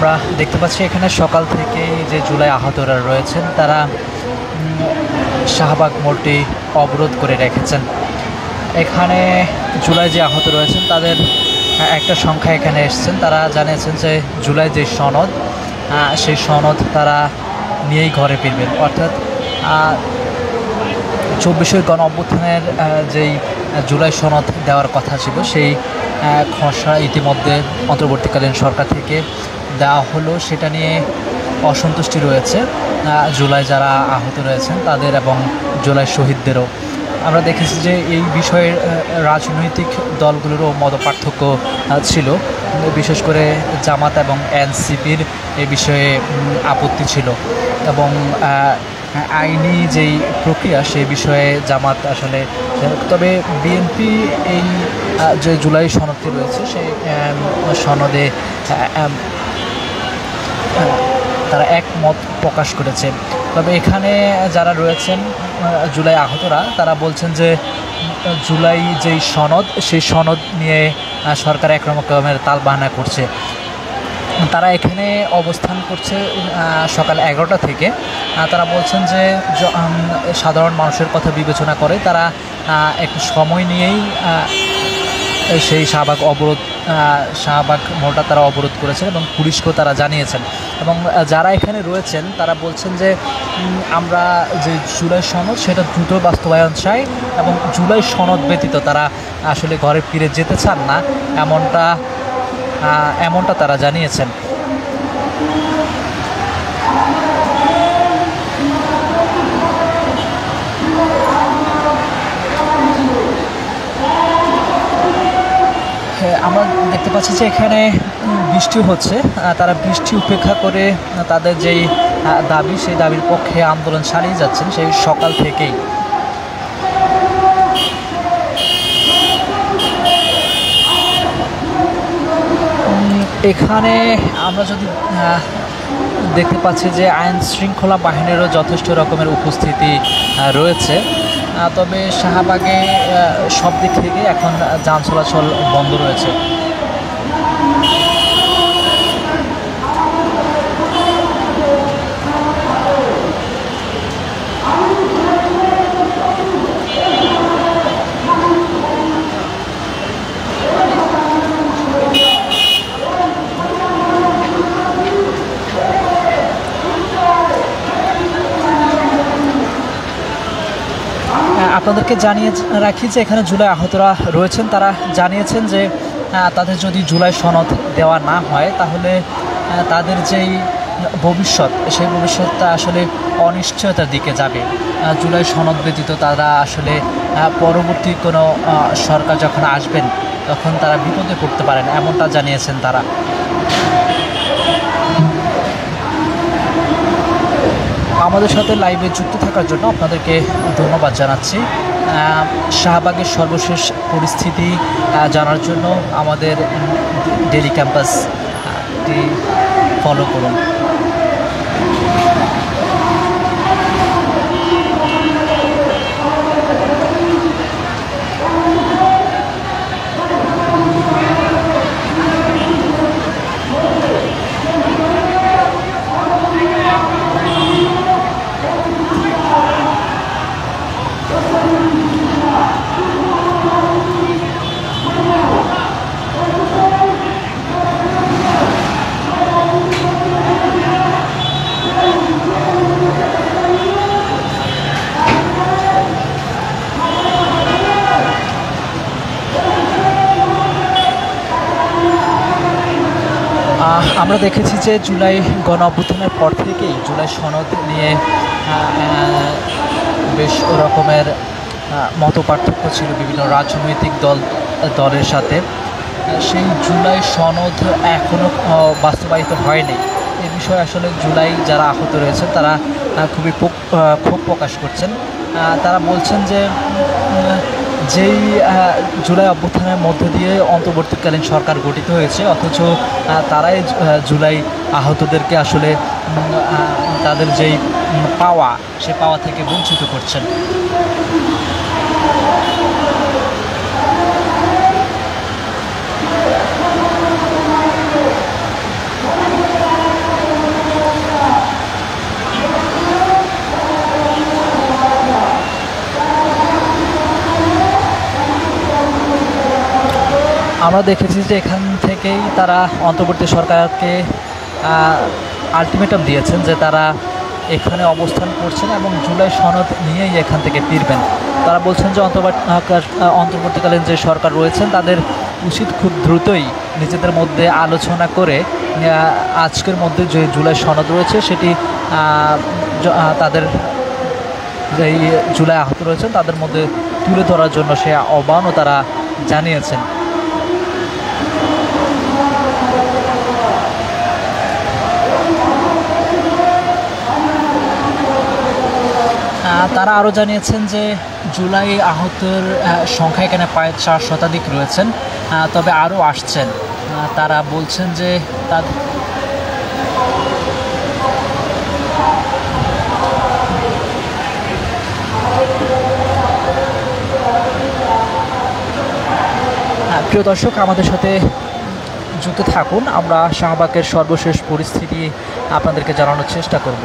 আমরা দেখতে পাচ্ছি এখানে সকাল থেকেই যে জুলাই আহতরা রয়েছেন তারা শাহবাগ মোড়টি অবরোধ করে রেখেছেন। এখানে জুলাই যে আহত রয়েছেন তাদের একটা সংখ্যা এখানে এসেছেন। তারা জানিয়েছেন যে জুলাই যে সনদ সেই সনদ তারা নিয়েই ঘরে ফিরবেন, অর্থাৎ 24 গণ অভ্যুত্থানের যেই জুলাই সনদ দেওয়ার কথা ছিল সেই খসড়া ইতিমধ্যে অন্তর্বর্তীকালীন সরকার থেকে দেওয়া হলো। সেটা নিয়ে অসন্তুষ্টি রয়েছে জুলাই যারা আহত রয়েছেন তাদের এবং জুলাই শহীদদেরও। আমরা দেখেছি যে এই বিষয়ে রাজনৈতিক দলগুলোরও মতপার্থক্য ছিল, বিশেষ করে জামাত এবং এনসিপির এ বিষয়ে আপত্তি ছিল এবং আইনি যেই প্রক্রিয়া সেই বিষয়ে জামাত আসলে, তবে বিএনপি এই যে জুলাই সনদটি রয়েছে সেই সনদে তারা একমত প্রকাশ করেছে। তবে এখানে যারা রয়েছেন জুলাই আহতরা তারা বলছেন যে জুলাই যেই সনদ সেই সনদ নিয়ে সরকার এক রকমের তালবাহানা করছে। তারা এখানে অবস্থান করছে সকাল 11টা থেকে। তারা বলছেন যে সাধারণ মানুষের কথা বিবেচনা করে তারা একটু সময় নিয়েই সেই শাহবাগ মোড়টা তারা অবরোধ করেছেন এবং পুলিশকেও তারা জানিয়েছেন। এবং যারা এখানে রয়েছেন তারা বলছেন যে আমরা যে জুলাই সনদ সেটা দ্রুত বাস্তবায়ন চাই এবং জুলাই সনদ ব্যতীত তারা আসলে ঘরে ফিরে যেতে চান না, এমনটা তারা জানিয়েছেন। আমরা দেখতে পাচ্ছি যে এখানে বৃষ্টি হচ্ছে। তারা বৃষ্টি উপেক্ষা করে তাদের যেই দাবি সেই দাবির পক্ষে আন্দোলন চালিয়ে যাচ্ছেন সেই সকাল থেকেই। এখানে আমরা যদি দেখতে পাচ্ছি যে আইন শৃঙ্খলা বাহিনীরও যথেষ্ট রকমের উপস্থিতি রয়েছে, তবে শাহবাগে সব দিক থেকে এখন যান চলাচল বন্ধ রয়েছে। আপনাদেরকে জানিয়ে রাখি যে এখানে জুলাই আহতরা রয়েছেন তারা জানিয়েছেন যে তাদের যদি জুলাই সনদ দেওয়া না হয় তাহলে তাদের যেই ভবিষ্যৎ সেই ভবিষ্যৎটা আসলে অনিশ্চয়তার দিকে যাবে। জুলাই সনদ ব্যতীত তারা আসলে পরবর্তী কোনো সরকার যখন আসবেন তখন তারা বিপদে পড়তে পারেন, এমনটা জানিয়েছেন তারা। আমাদের সাথে লাইভে যুক্ত থাকার জন্য আপনাদেরকে ধন্যবাদ জানাচ্ছি। শাহবাগের সর্বশেষ পরিস্থিতি জানার জন্য আমাদের ডেইলি ক্যাম্পাসটি ফলো করুন। আমরা দেখেছি যে জুলাই গণ অভ্যুত্থানের পর থেকেই জুলাই সনদ নিয়ে বেশ রকমের মতপার্থক্য ছিল বিভিন্ন রাজনৈতিক দলের সাথে। সেই জুলাই সনদ এখনও বাস্তবায়িত হয়নি। এ বিষয়ে আসলে জুলাই যারা আহত রয়েছেন তারা খুবই ক্ষোভ প্রকাশ করছেন। তারা বলছেন যে যেই জুলাই অভ্যুত্থানের মধ্য দিয়ে অন্তর্বর্তীকালীন সরকার গঠিত হয়েছে, অথচ তারাই জুলাই আহতদেরকে আসলে তাদের যেই পাওয়া সে পাওয়া থেকে বঞ্চিত করছেন। আমরা দেখেছি যে এখান থেকেই তারা অন্তর্বর্তী সরকারকে আলটিমেটাম দিয়েছেন যে তারা এখানে অবস্থান করছেন এবং জুলাই সনদ নিয়েই এখান থেকে ফিরবেন। তারা বলছেন যে অন্তর্বর্তীকালীন যে সরকার রয়েছেন তাদের উচিত খুব দ্রুতই নিজেদের মধ্যে আলোচনা করে আজকের মধ্যে যে জুলাই সনদ রয়েছে সেটি তাদের যেই জুলাই আহত রয়েছেন তাদের মধ্যে তুলে ধরার জন্য সে আহ্বানও তারা জানিয়েছেন। তারা আরও জানিয়েছেন যে জুলাই আহতের সংখ্যা এখানে প্রায় 4 শতাধিক রয়েছেন, তবে আরও আসছেন। তারা বলছেন যে প্রিয় দর্শক, আমাদের সাথে যুক্ত থাকুন, আমরা শাহবাগের সর্বশেষ পরিস্থিতি আপনাদেরকে জানানোর চেষ্টা করব।